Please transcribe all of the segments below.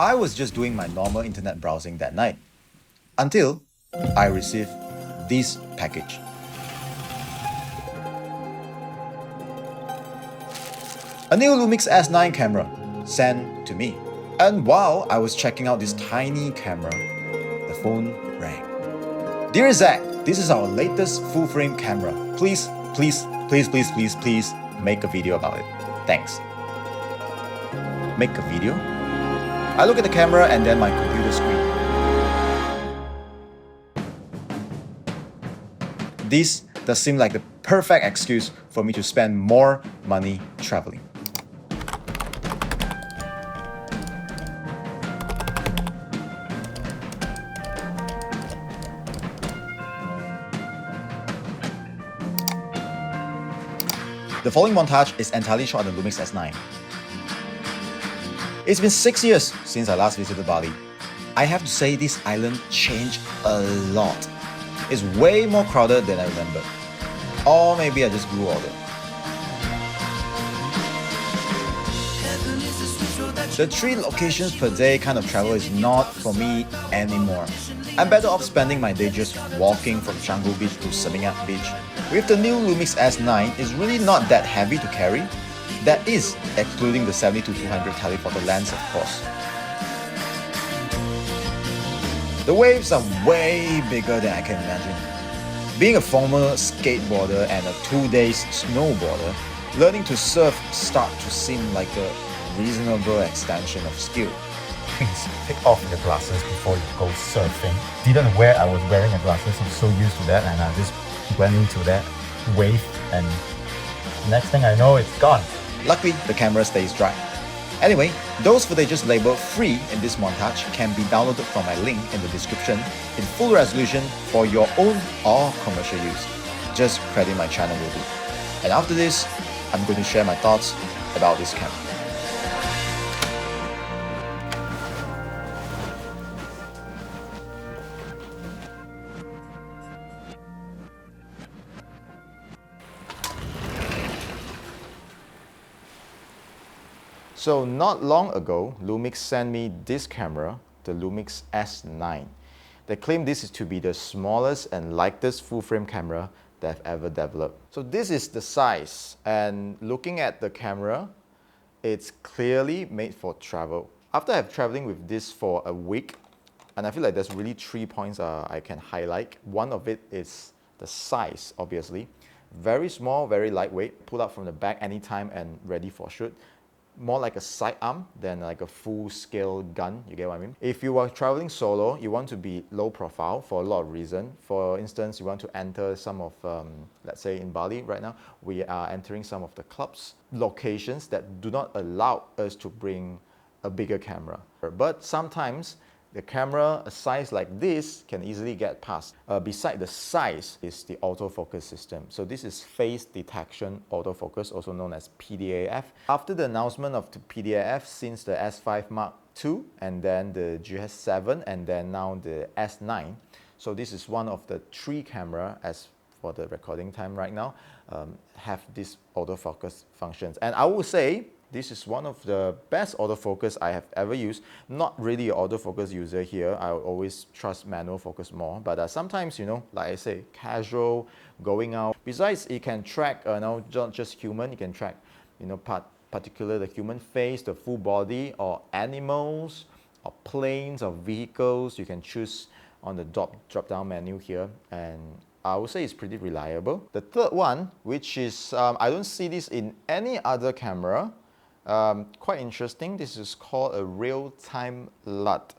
I was just doing my normal internet browsing that night until I received this package. A new Lumix S9 camera sent to me. And while I was checking out this tiny camera, the phone rang. Dear Zach, this is our latest full-frame camera. Please make a video about it. Thanks. Make a video? I look at the camera and then my computer screen. This does seem like the perfect excuse for me to spend more money traveling. The following montage is entirely shot on the Lumix S9. It's been 6 years since I last visited Bali. I have to say this island changed a lot. It's way more crowded than I remembered. Or maybe I just grew older. The 3 locations per day kind of travel is not for me anymore. I'm better off spending my day just walking from Canggu Beach to Seminyak Beach. With the new Lumix S9, it's really not that heavy to carry. That is, excluding the 70-200 telephoto lens, of course. The waves are way bigger than I can imagine. Being a former skateboarder and a 2-day snowboarder, learning to surf starts to seem like a reasonable extension of skill. Please take off your glasses before you go surfing. Didn't aware I was wearing the glasses, I'm so used to that, and I just went into that wave, and next thing I know, it's gone. Luckily, the camera stays dry. Anyway, those footages labeled free in this montage can be downloaded from my link in the description in full resolution for your own or commercial use. Just credit my channel will do. And after this, I'm going to share my thoughts about this camera. So not long ago, Lumix sent me this camera, the Lumix S9. They claim this is to be the smallest and lightest full-frame camera they've ever developed. So this is the size, and looking at the camera, it's clearly made for travel. After I've traveling with this for a week, and I feel like there's really 3 points I can highlight. One of it is the size, obviously. Very small, very lightweight, pull out from the back anytime and ready for shoot. More like a sidearm than like a full-scale gun, you get what I mean? If you are traveling solo, you want to be low profile for a lot of reasons. For instance, you want to enter some of, let's say in Bali right now, we are entering some of the clubs, locations that do not allow us to bring a bigger camera. But sometimes, the camera, a size like this, can easily get past. Beside the size is the autofocus system. So this is face detection autofocus, also known as PDAF. After the announcement of the PDAF, since the S5 Mark II, and then the GS7, and then now the S9. So this is one of the 3 camera, as for the recording time right now, have this autofocus functions. And I will say, this is one of the best autofocus I have ever used. Not really an autofocus user here. I always trust manual focus more. But sometimes, you know, like I say, casual, going out. Besides, it can track, not just human. It can track, you know, particular the human face, the full body, or animals, or planes, or vehicles. You can choose on the drop-down menu here, and I would say it's pretty reliable. The third one, which is, I don't see this in any other camera. Quite interesting. This is called a real-time LUT.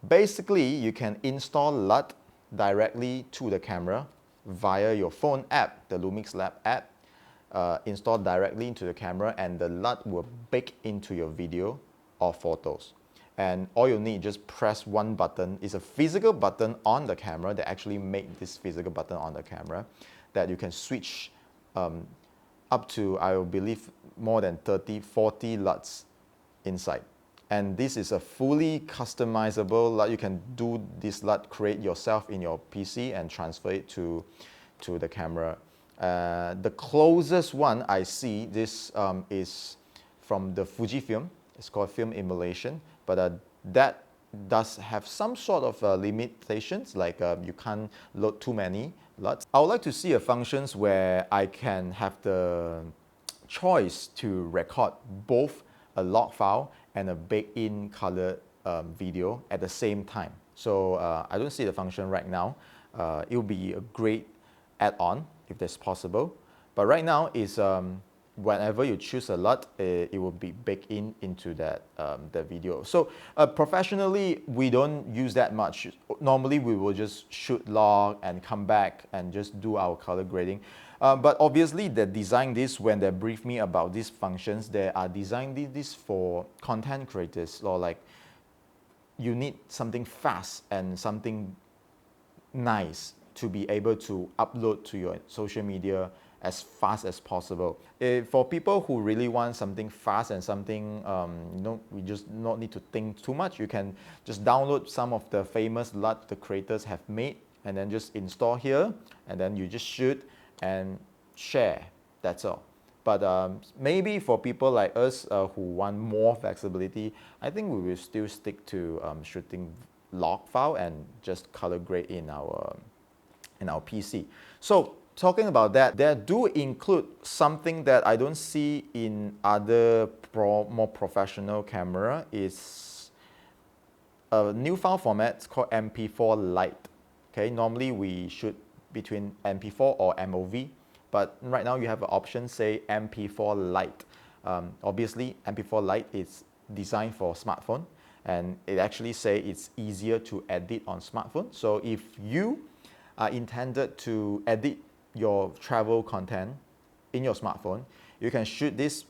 Basically, you can install LUT directly to the camera via your phone app, the Lumix Lab app, installed directly into the camera, and the LUT will bake into your video or photos. And all you need, just press one button. It's a physical button on the camera that actually make this physical button on the camera that you can switch up to, I believe, more than 30, 40 LUTs inside. And this is a fully customizable LUT. You can do this LUT, create yourself in your PC and transfer it to the camera. The closest one I see, this is from the Fujifilm. It's called film emulation, but that does have some sort of limitations, like you can't load too many LUTs. I would like to see a functions where I can have the choice to record both a log file and a baked-in color video at the same time. So I don't see the function right now. It will be a great add-on if that's possible. But right now is whenever you choose a LUT, it will be baked into that the video. So professionally, we don't use that much. Normally, we will just shoot log and come back and just do our color grading. But obviously, they designed this when they brief me about these functions. They are designing this for content creators, or like you need something fast and something nice to be able to upload to your social media as fast as possible. For people who really want something fast and something, we just not need to think too much, you can just download some of the famous LUT the creators have made and then just install here, and then you just shoot and share, that's all. But maybe for people like us who want more flexibility, I think we will still stick to shooting log file and just color grade in our PC. So talking about that, they do include something that I don't see in other more professional camera, is a new file format. It's called MP4 Lite. Okay, normally we shoot between MP4 or MOV, but right now you have an option say MP4 Lite. Obviously, MP4 Lite is designed for smartphone, and it actually say it's easier to edit on smartphone. So if you are intended to edit your travel content in your smartphone, you can shoot this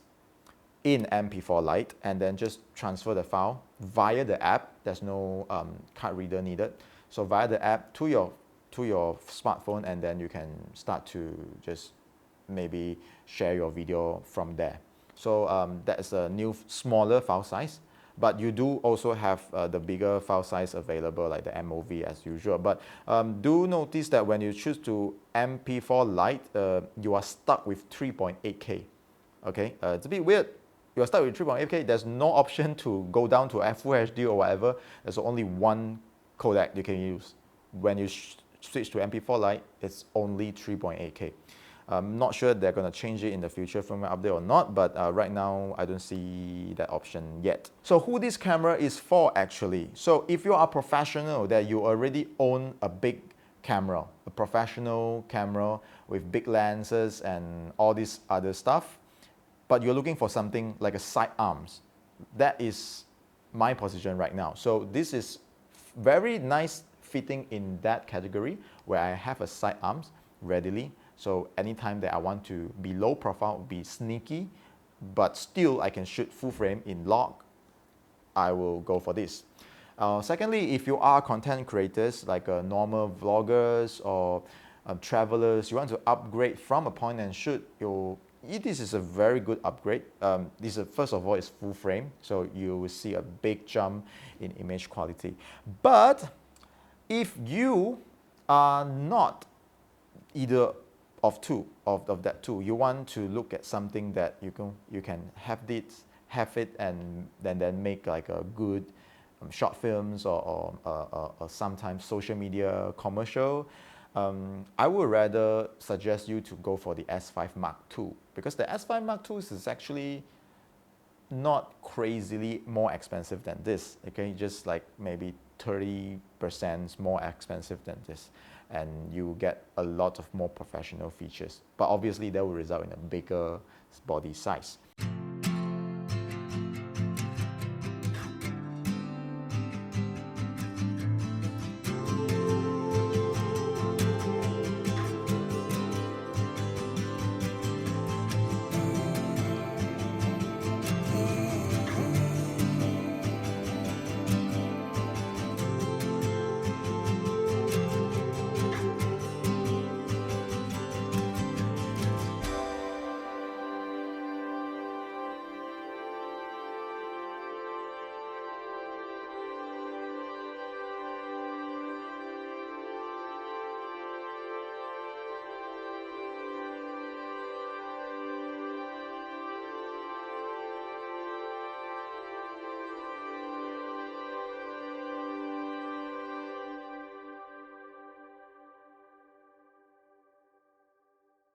in MP4 Lite and then just transfer the file via the app. There's no card reader needed. So via the app to your smartphone, and then you can start to just maybe share your video from there. So that is a new smaller file size. But you do also have the bigger file size available, like the MOV as usual. But do notice that when you choose to MP4 Lite, you are stuck with 3.8K. Okay, it's a bit weird. You are stuck with 3.8K. There's no option to go down to Full HD or whatever. There's only one codec you can use. When you switch to MP4 Lite, it's only 3.8K. I'm not sure they're going to change it in the future firmware update or not, but right now I don't see that option yet. So who this camera is for actually? So if you are a professional, that you already own a big camera, a professional camera with big lenses and all this other stuff, but you're looking for something like a side arms, that is my position right now. So this is very nice fitting in that category where I have a side arms readily. So anytime that I want to be low profile, be sneaky, but still I can shoot full frame in log, I will go for this. Secondly, if you are content creators like normal vloggers or travelers, you want to upgrade from a point and shoot, this is a very good upgrade. This is, first of all, is full frame, so you will see a big jump in image quality. But if you are not either of that two, you want to look at something that you can have it and then make like a good short films or sometimes social media commercial, I would rather suggest you to go for the S5 Mark II, because the S5 Mark II is actually not crazily more expensive than this. Okay, just like maybe 30% more expensive than this, and you get a lot of more professional features, but obviously that will result in a bigger body size.